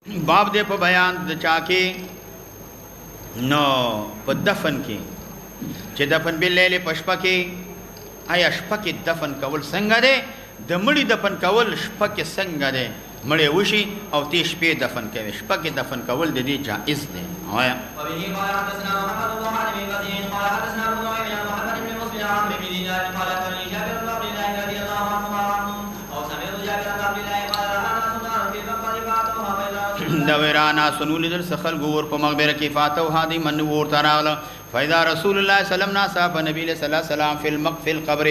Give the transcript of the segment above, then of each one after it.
باب دې په بیان د چا کې نو په دفن کې چې دفن باللیل په شپه کې آیا شپه کې دفن کول څنګه دی د مړي دفن کول شپه کې څنګه دی مړی وشي او تی شپې دفن کوي شپه کې دفن کول د دې جائز دی آیا دا ویرانا سنول در سخل گور په مغبره کې فاتو هادي من ور تراله فاذا رسول الله صلی الله علیه وسلم ناصاب نبی صلی الله علیه وسلم فی المقف القبر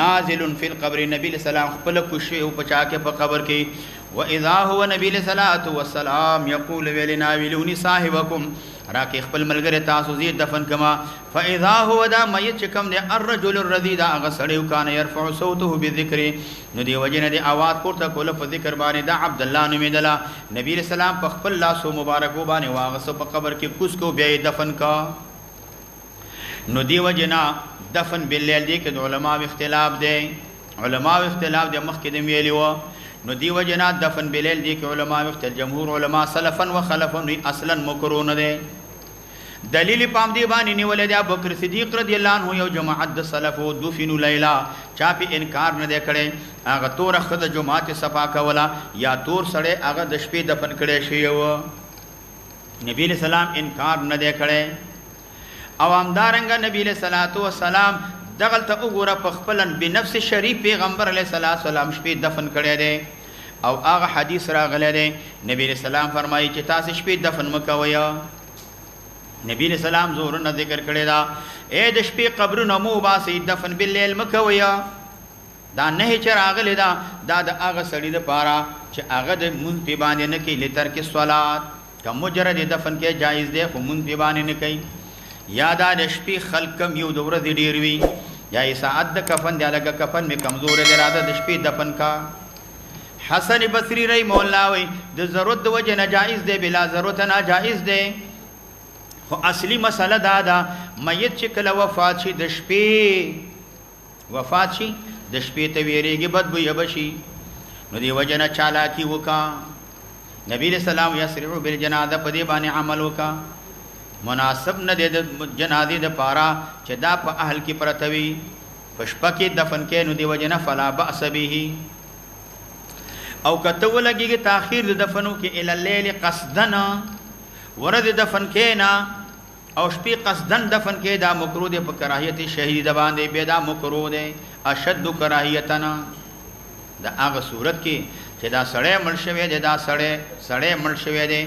نازل فی القبر نبی صلی الله علیه وسلم خپل کوشي او پچا کې په قبر کې واذا هو نبی صلی الله علیه وسلم یقول ولنا ولونی صاحبکم راکه خپل ملګری تاسو زی دفن کما فاذا هو دا میت کم دی الرجل الرذید هغه سړیو کان يرفع صوته بذکر نو دی وجنه دی आवाज پورته کول په ذکر باندې دا عبد الله نومیدلا نبی رسول الله په خپل لاسو مبارک باندې واغسو په قبر کې کوس کو بیا دفن کا نو دی وجنا دفن باللیل دی کې علماء اختلاف دی مخکې د ویلی و نو دی وجنا دفن باللیل دی کې علماء اختلاف جمهور علماء سلفا وخلفا اصلا مکرون دی دلیل پام دی باندې نیولې د ابوبکر صدیق رضی الله عنه یو جماعت د سلف او دفن لیلا چا په انکار نه کړي هغه تور خد جماعت صفا کولا یا تور سړی هغه د شپې دفن کړي شی و نبی له سلام انکار نه کړي او امدارنګ نبی له صلوات و سلام دغل ته وګوره په خپلن بنفس شریف پیغمبر علیه الصلاۃ والسلام شپې دفن کړي دي او هغه حدیث راغلی دی نبی له سلام فرمایي چې تاسو شپې دفن مکوئ نبی علیہ السلام زور نه ذکر کړی دا اے د شپې قبرونه مو باسي دفن باللیل مکویا دا نه چې راغلی دا د هغه سړي د پاره چې هغه د مون په باندې نه کې لتر کې صلات کوم مجرد دفن کې جایز دی خو مون په باندې نه کوي یا دا د شپې خلق کم یو د ورځې ډیر وي یا ساعت د کفن دی لکه کفن می کمزور دی راځه د شپې دفن کا حسن بصری رحم الله وی د ضرورت د وجه نه جایز دی بلا ضرورت نه جایز دی خو اصلي مسله دا ده میت چې کله وفات شي د شپې ته ویریږي بدبو یبشي نو دی وجنه چالاکی وکا نبی رسول الله یسرع بالجنازه په دې باندې عمل وکا مناسب نه د جنازې د پاره چې دا په اهل کې پرتوي پشپه کې دفن کې نو دی وجنه فلا باس به او کته ولګي تاخير د دفنو کې ال الليل قصدنا ورد دفن کې نه او شپې قصدن دفن کې دا مکروه دی په کراهیت شهید باندې به دا مکروه دی اشد کراهیتنا دا هغه صورت کې چې دا سړی مړ شوی دی دا سړی مړ شوی دی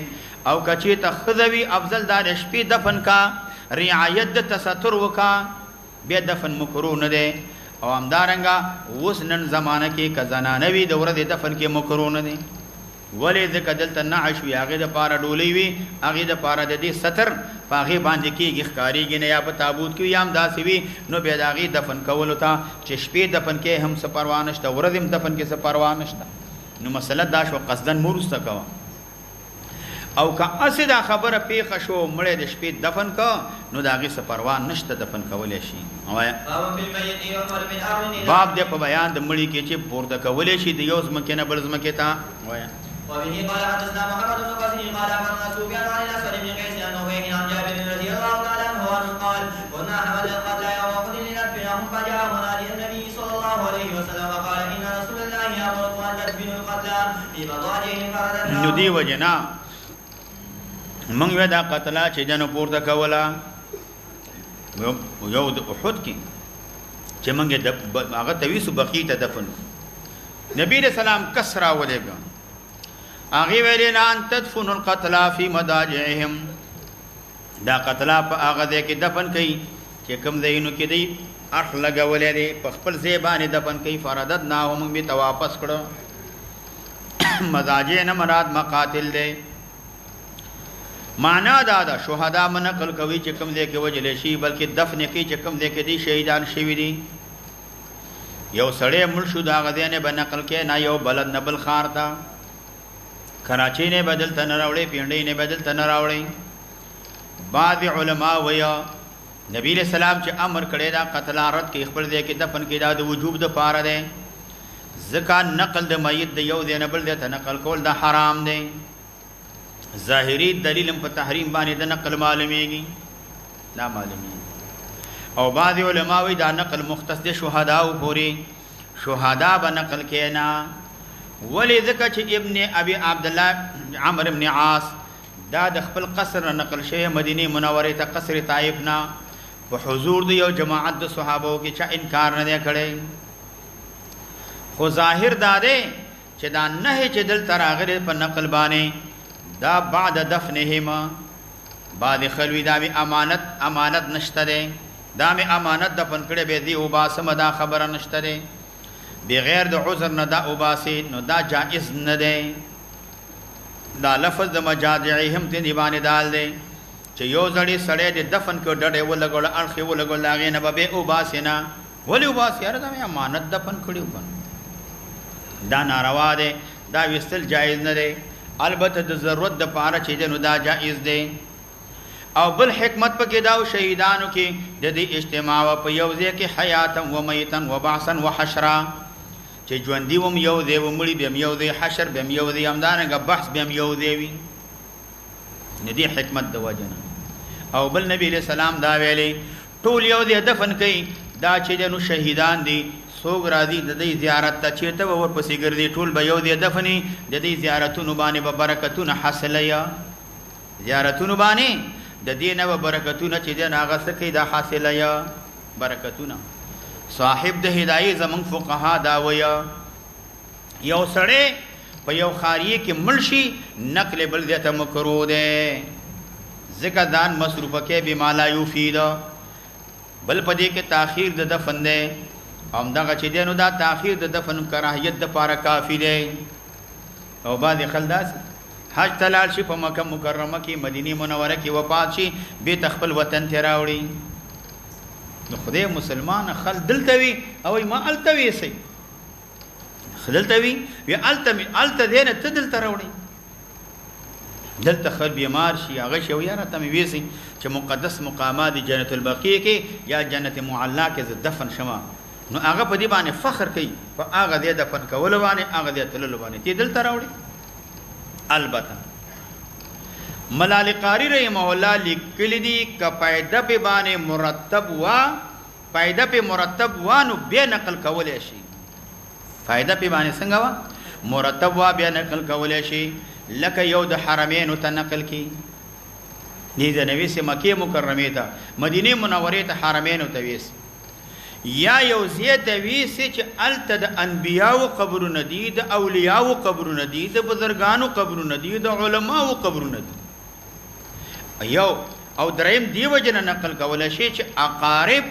او کچې ته خذوی افضل دا شپې دفن کا رعایت د تستر وکا به دفن مکروه نه دی او همدارنګه اوس نن زمانہ کې کزنانه وی د ورځې دفن کې مکروه نه دی ولې ځکه دلته نعش وي هغه د پاره ډولۍ وي هغه د پاره د دې ستر پاغه باندې کېږي ښکاریږي نه یا په تابوت کې یا هم داسې وي نو بیا د هغې دفن کولو ته چې شپې دفن کې هم څه پروا نشته ورځې هم دفن کې څه پروا نشته نو مسله دا شو قصدن مو وروسته کوه او که هسې دا خبره پیښه شو مړی د شپې دفن که نو د هغې څه پروا نشته دفن کولی شي باب دی په بیان د مړي کې چې پورته کولی شي د یو ځمکې نه بل ځمکې ته وایه وبه قال حدثنا محمد بن قاسم قال اخبرنا سفيان عن الاسود بن قيس عن نوفل عن جابر رضي الله تعالى عنه قال كنا حمل القتلى يوم احد لندفنهم فجاء منادي النبي صلى الله عليه وسلم وقال ان رسول الله يامركم ان تدفنوا القتلى في مضاجعهم فرددنا ندي وجنا من ودا قتلى چې جن پورته کولا یو د احد کې چې منګه هغه تویس بقیه ته دفن نبی رسول الله کسرا ولېګا اغي ویلینا ان تدفن القتلى في مضاجعهم دا قتلا په هغه ځای کې دفن کوي چې کوم ځایونو کې دی اخ لګولې دی په خپل ځای باندې دفن کوي فرددنا هم به ته واپس کړو مضاجع نه مراد مقاتل دی معنا دا ده شهدا منقل کوي چې کوم ځای کې وجلې شي بلکې دفن کوي چې کوم ځای کې دي شهیدان شوي دي یو سړی مړ شو دا غځای نه بنقل کې نه یو بلد نه بل خار ته کراچی نے بدل تن راوڑے پینڈی نے بدل تن راوڑے بعض علماء ویا نبی علیہ السلام چې امر کړی دا قتل عرض کې خپل ځای کې دفن کې دا د وجوب د پاره دی ځکه نقل د میت د یو دی نه بل دی ته نقل کول دا حرام دی ظاهری دلیل په تحریم باندې د نقل معلومیږي دا معلومیږي او بعض علما وی دا نقل مختص دي شهداو پوری شهدا به نقل کینا ولی ذکر چې ابن ابي عبد الله عمرو ابن عاص دا د خپل قصر نقل شوی مدینه منوره ته قصر طائف نا په حضور دی او جماعت د صحابو کې چا انکار نه کړي خو ظاهر دا دی چې دا نه چې دل تراغره په نقل باندې دا بعد دفنهما بعد خلوی دا می امانت نشته ده دا می امانت دفن کړي به دی او باسم دا خبره نشته ده بغیر د عذر نه دا او باسی نو دا جائز نه ده دا لفظ د مجاجعهم ته دیوانه دال ده چې یو ځړی سړی د دفن کو ډډه ولګول اړخ ولګول لاغې نه به او باسینا ولی او باسی دا می امانت دفن کړي دا ناروا ده دا وستل جائز نه ده البته د ضرورت د پاره چې نو دا جائز ده او بل حکمت پکې دا او شهیدانو کې د دې اجتماع په یو ځای کې حیات او میتن و بعثا و حشرا چې ژوند دی وم یو دی ومړي بهم یو دی حشر بهم یو دی همدارنګه بحث بهم یو دی وي ندی حکمت د وجنه او بل نبی له سلام دا ویلي ټول یو دی دفن کوي دا چې نو شهیدان دي سوګ راځي د دې زیارت ته چې ته ورپسې ګرځي ټول به یو دی دفني د دې زیارتونو باندې به برکتونه حاصله یا زیارتونو باندې د دې نه برکتونه چې د هغه سکه دا حاصله یا برکتونه صاحب د هدايه زمون فقها دا ویا یو سړی په یو خاریه کې ملشي نقل بل ذات مکروه ده ذکر دان مصروفه کې بما لا يفيد بل پدې کې تاخير د دفن ده هم دا چې دینو دا تاخير د دفن کراهیت د پاره کافی ده او بعد خلداس حج تلال شي په مکه مکرمه کې مدینه منوره کې وفات شي به تخپل وطن ته راوړي نو خدای مسلمان خل دلته وي او ما التوي سي خدلته وي وی الته دینه ته دلته راوړي دلته خل بیمار شي هغه شو یاره ته وی سي چې مقدس مقامات جنت البقیع کې یا جنت معلا کې دفن شمه نو هغه په دې باندې فخر کوي په هغه دې دفن کول باندې هغه دې تلل باندې ته دلته راوړي البته ملال قاری رحمه الله لیکلی دي ک پایده په باندې مرتب وا پایده په مرتب وانو به نقل کولای شي فائدہ په باندې څنګه وا مرتب وا به نقل کولای شي لکه یو د حرمین ته نقل کی دې د نبی سي مکه مکرمه ته مدینه منوره ته حرمین ته ویس یا یو زیات ویس چې الته د انبیاو قبرونه دي د اولیاو قبرونه دي د بزرګانو قبرونه دي د علماو قبرونه دي یو او دریم دی وجنه نقل کولای شي چې اقارب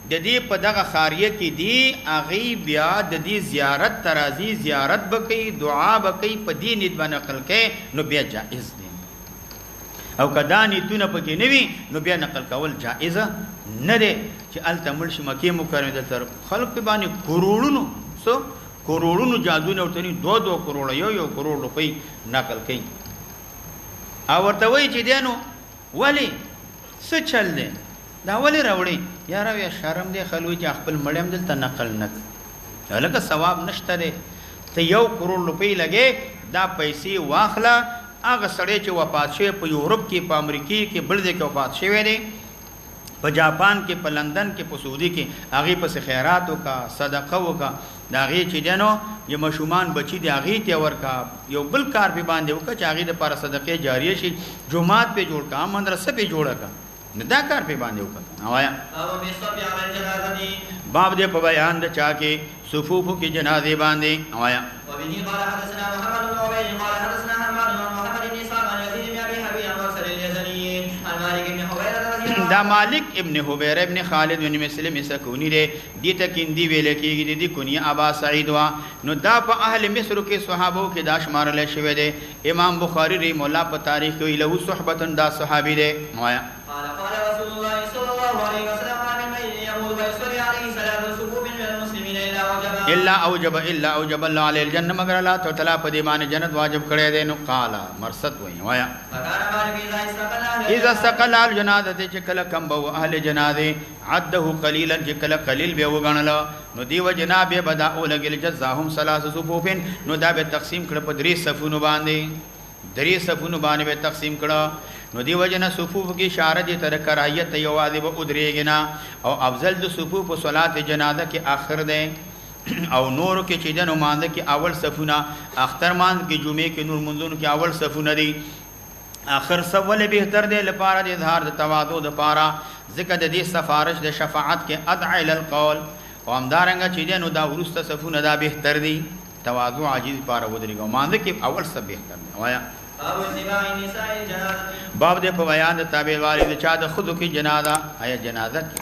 د دې په دغه خاریه کې دی اغي بیا د دې زیارت ترازی زیارت بکې دعا بکې په دې نیت باندې نقل کې نو بیا جائز دی او کدا نیتونه پکې نوي نو بیا نقل کول جائز نه دی چې التمل شي مکه مکرمه د تر خلق په باندې کروڑونو جادونه ورته 2 کروڑ یو کروڑ روپۍ نقل کوي او ورته وایي چې دینو ولی څه چل دی دا ولی راوړي یاره وی شرم دی خلوی چې خپل مړیم دلته نقل نه لکه ثواب نشته دی ته 1 کروڑ روپۍ لګې دا پیسې واخله هغه سړی چې وفات شوی په یورپ کې په امریکا کې بل ځای کې وفات شوی دی په جاپان کې په لندن کې په سعودي کې هغه په خیرات وکا صدقه وکا دا غي چې دنو یم مشومان بچی دی هغه ته ورکا یو بل کار به باندې وکا چې هغه د پر صدقه جاریه شي جمعات په جوړ کا مدرسه په جوړه کا دا کار په باندې وکا اوایا باب دې په بیان د چا کې صفوف کې جنازه باندې اوایا وبه قال حدثنا محمد بن عبيد قال حدثنا حماد بن محمد بن صالح عن يزيد بن ابي حبيب عن مرسل اليزني عن مالك بن حبيب دا مالک ابن حبیر ابن خالد بن مسلم سکونی دے دیتا کندی ویلے کیگی دی کنی ابا سعید وا نو دا پا اہل مصر کے صحابوں کے دا شمار لے شوے دے امام بخاری رحمہ اللہ پا تاریخ کوئی لہو صحبتن دا صحابی دے موایا قال رسول الله صلی اللہ علیہ وسلم من يموت ويصلي عليه ثلاث صفوف من المسلمين الا اوجب اللہ علیہ الجنہ مگر اللہ تعالی پا دیمان جنت واجب کڑے دے نو قالا مرصد وئی وایا اذا استقل الجنازه چکل کم بو اهل جنازه عده قليلا چکل قلیل به وګڼل نو دیو جناب بدا اولګل جزاهم ثلاث صفوف نو دا به تقسیم کړ په 3 صفونو باندې درې صفونو باندې به تقسیم کړه. نو دی وجنه صفوف کې اشاره دي تر کراهیت یوازې به ودرېږي نه، او افضل د صفوف په صلات جنازه کې آخر دی، او نور کې چې د نمازه کې اول صفونه، اختر مان کې جمعې کې نور منځونو کې اول صفونه دي. آخر صف ولې بهتر دی؟ لپاره د اظهار د تواضع د پاره، ځکه د دې سفارش د شفاعت کې ادعى الى القول، او همدارنګه چې نو دا ورسته صفونه دا بهتر دي، تواضع عاجز پاره ودرېږي. مانځه کې اول صف بهتر دی. وایا باب دې په بیان د تابع والی د چا د خودو کې جنازه، آیا جنازه کې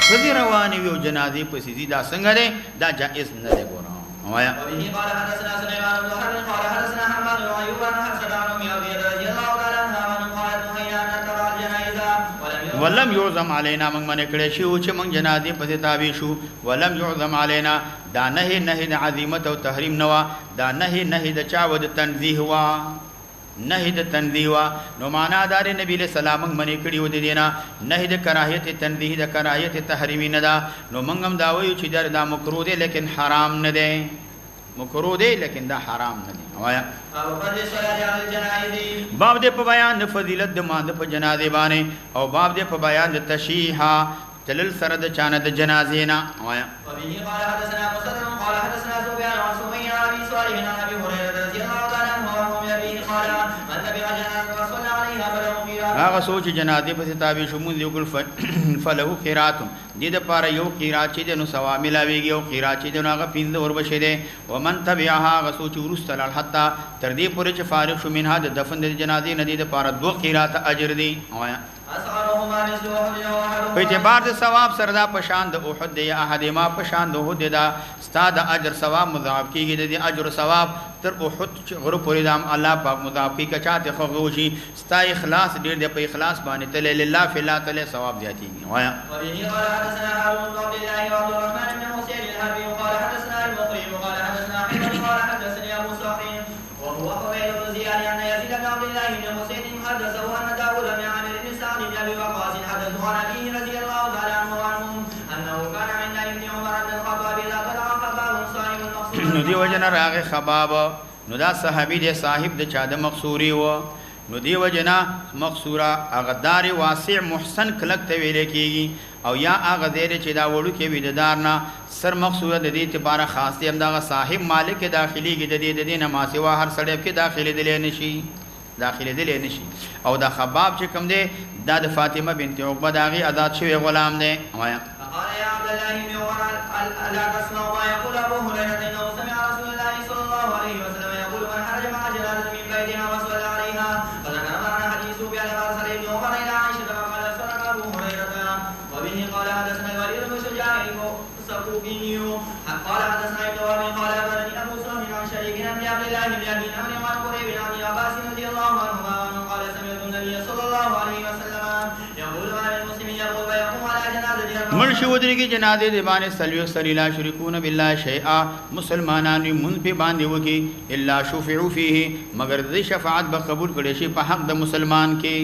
خدي رواني وي او جنازې په سيدي دا څنګه دی؟ دا جائز نه دی. ګورم وایا قال حدثنا سليمان بن حرب قال حدثنا حماد بن ايوب عن حفصه عن ام عبيده رضي الله تعالى عنها من قالت نهينا ان نتبع الجنائز ولم يعظم علينا. من من کړه شو چې من جنازې په تابع شو. ولم يعظم علينا دا نه د عظمت او تحریم نوا، دا نه د چا ود تنزیه وا، نه د تنزیه وا. نو معنا دار نبی له سلام من کړي ود دینا، نه د کراهیت تنزیه د کراهیت تحریم نه دا. نو منګم دا وایو چې دا مکروه دی لیکن حرام نه دی، مکروه دی لیکن دا حرام نه دی. وایا باب دې په بیان د فضیلت د ماده په جنازې باندې، او باب دې په بیان د تشیحا تلل سره د چانه د جنازې نه. وایا قال حدثنا مسدد قال حدثنا سفيان عن سمي عن ابي صالح عن ابي هريره رضي الله تعالى عنه قال من تبع جنازه وصلى عليها فله قيرات. هغه سوچ جنازې په تابع شو مونږ یو کل فله قیرات، دې د پاره یو قیرات چې نو ثواب ملاويږي، او قیرات چې نو هغه پیند ور بشه دي. ومن تبعها هغه سوچ ورستل حتا تر دې پورې چې فارغ شو منها د دفن د جنازې نه دې د پاره 2 قیرات اجر دي. وایا په اعتبار د ثواب سره دا پشان د احد دی، احدما پشان د احد دا ستاد اجر ثواب مضاعف کیږي. د اجر ثواب تر احد غره پورې دام الله پاک مضاعف کی کچاته خو شي. ستا اخلاص ډیر دی، په اخلاص باندې تل لله فی الله تعالی ثواب زیاتیږي. وایا قال حدثنا هارون بن عبد الله وعبد الرحمن بن حسين الحربي قال حدثنا المقري قال حدثنا حمد قال حدثني ابو صخر وهو حويل بن زياد عن يزيد بن عبد الله بن حسين حدثه ان داود بن عامر بن سعد بن ابي وقاص حدثه عن ابيه رضي الله تعالى عنه وعنهم انه كان عند ابن عمر بن الخطاب اذا طلع خباب صاحب المقصود. نو دی وجنه راغه خباب، نو دا صحابي دی صاحب د چا د مقصوري و. نو دی وجنا مقصورا اغدار واسع محسن کلک ته ویل کیږي، او یا اغه دیر چې دا وړو کې ویددار نه سر مقصوره د دې لپاره خاص دی. هم دا صاحب مالک داخلي کې د دې نه ما سوا هر سړی کې داخلي دي نشي، داخلي دي نشي. او دا خباب چې کوم دی دا د فاطمه بنت عقبه داغي آزاد شوی غلام دی. وایا قال يا عبد الله بن عمر الا تسمع ما يقول ابو هريره انه سمع رسول الله صلى الله عليه وسلم يقول من خرج مع جنازه من بيتها وصلى عليها فذكر معنا حديث بأن ارسل ابن عمر الى عائشه فقال صدق ابو هريره. وبه قال حدثنا الوليد بن شجاع السقوفي قال حدثنا ابن وهب قال اخبرني ابو سهل عن شريك عن عبد الله بن ابي عمرو عن قريب عن عباس رضي الله عنهما قال سمعت النبي صلى الله عليه وسلم يقول عن المسلم يقول ويقوم على جنازه مرشي ودرېږي جنازې د باندې سلوي سلیلا شریکون بالله شیئا، مسلمانانو مون په باندې وکي الا شفعوا فيه، مگر د شفاعت به قبول کړي شي په حق د مسلمان کې.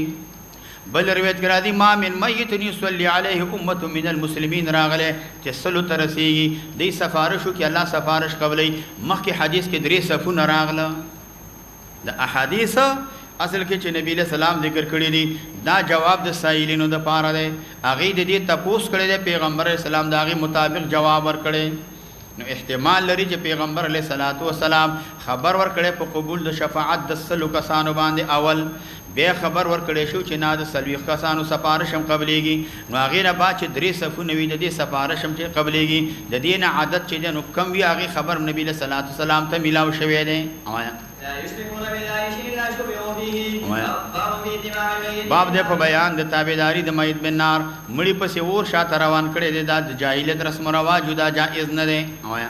بل روایت کرا دي ما من میت يصلي عليه امه من المسلمين راغله چې سلو ترسيږي د سفارشو کې الله سفارش قبلي. مخکې حدیث کې 3 صفونه راغله د احادیث اصل کې چې نبی له سلام ذکر کړی دي دا جواب د سائلینو د پاره دی. هغه د دې تپوس کړی دی پیغمبر اسلام دا هغه مطابق جواب ورکړي. نو احتمال لري چې پیغمبر علیه الصلاۃ والسلام خبر ورکړي په قبول د شفاعت د سلو کسانو باندې اول، بیا خبر ورکړي شو چې نه د سلوي کسانو سفارش هم قبليږي. نو هغه نه بعد چې 3 صفونه وي د دې سفارش هم چې قبليږي. د دې نه عادت چې نو کم وی هغه خبر نبی له صلوات والسلام ته ملاو شوی دی. لا يشركون بالله شيئا لا شبهوا فيه. باب دې په بیان د تابعداري د میت بن نار مړي په سیور شاته روان کړي دي. دا د جاهلیت رسم و رواج دا جائز نه دی. قال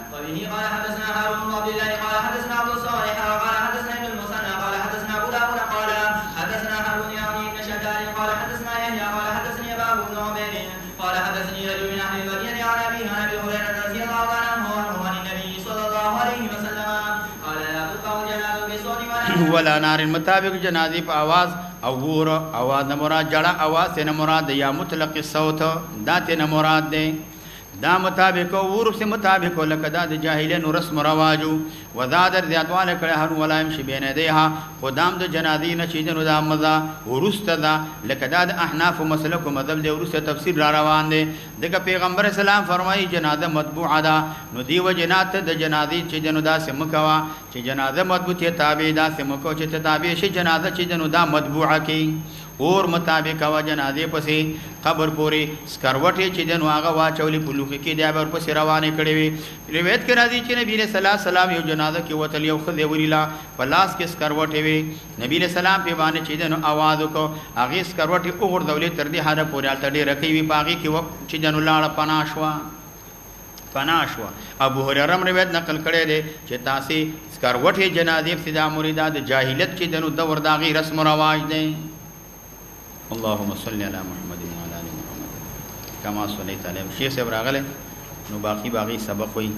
حدثنا هارون بن عبد الله قال حدثنا عبد الصالح قال حدثنا ابن المثنى قال حدثنا ابو داود قال حدثنا هارون يعني بن شداد قال حدثنا يحيى قال حدثني ابو بن عمير قال حدثني رجل من اهل المدينه عن ابي هريره رضي الله عنه عن النبي صلى الله عليه وسلم قال لا تقطع الجنازه بصوت ولا نار مطابق جنازې په आवाज او ور आवाज نه مراد جړه आवाज نه مراد یا مطلق الصوت دا ته مراد دی. دا مطابق او ور سے مطابق لکه دا د جاهلیانو رسم رواجو. وزادر زیاتواله کړه هر ولایم شي بین یدیها خدام د جنازې نه چې جنو دا مزه ورسته دا لکه دا د احناف مسلک مذهب دی ورسته تفسیر را روان دی دغه پیغمبر اسلام فرمایي جنازه مطبوعه ده نو دی وجنات د جنازې چې جنو دا سمکوا چې جنازه مضبوطه تابع دا سمکو چې تابع شي جنازه چې جنو دا مطبوعه کی اور مطابق وا جنازې پسې قبر پوری سکروټي چې جنو هغه واچولې په لوخي کې دی بر پسې روانه کړي وي روایت کې راځي چې نبی صلی الله علیه وسلم یو جنازه کې وتل یو خدای وریلا پلاس کې سکروټي وي نبی صلی الله علیه وسلم په باندې چې جنو आवाज وکړو هغه سکروټي وګور دولې تر دې حاله پورې الته ډېر کوي پاغي کې وخت چې جنو لاړه پناشوا ابو هريره روایت نقل کړي دي چې تاسو سکروټي جنازې ابتدا مریدا د جاهلیت چې جنو دور داغي رسم او رواج دي اللهم صل علی محمد وعلى ال محمد کما صلیت علی شیخ صاحب راغله نو باقی سبق وي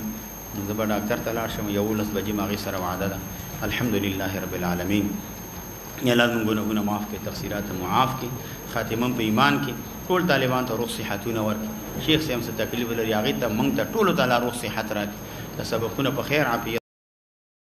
نو زبر ډاکټر تلاش شم یو لس بجې ماغي سره وعده ده الحمدلله رب العالمین یا الله ګناهونه معاف کړي تقصیرات معاف کړي خاتمه په ایمان کې ټول طالبان ته روح صحتونه ورکړي شیخ صاحب څه تکلیف لري هغه ته مونږ ته ټول تعالی روح صحت راکړي سبقونه په خیر عافیت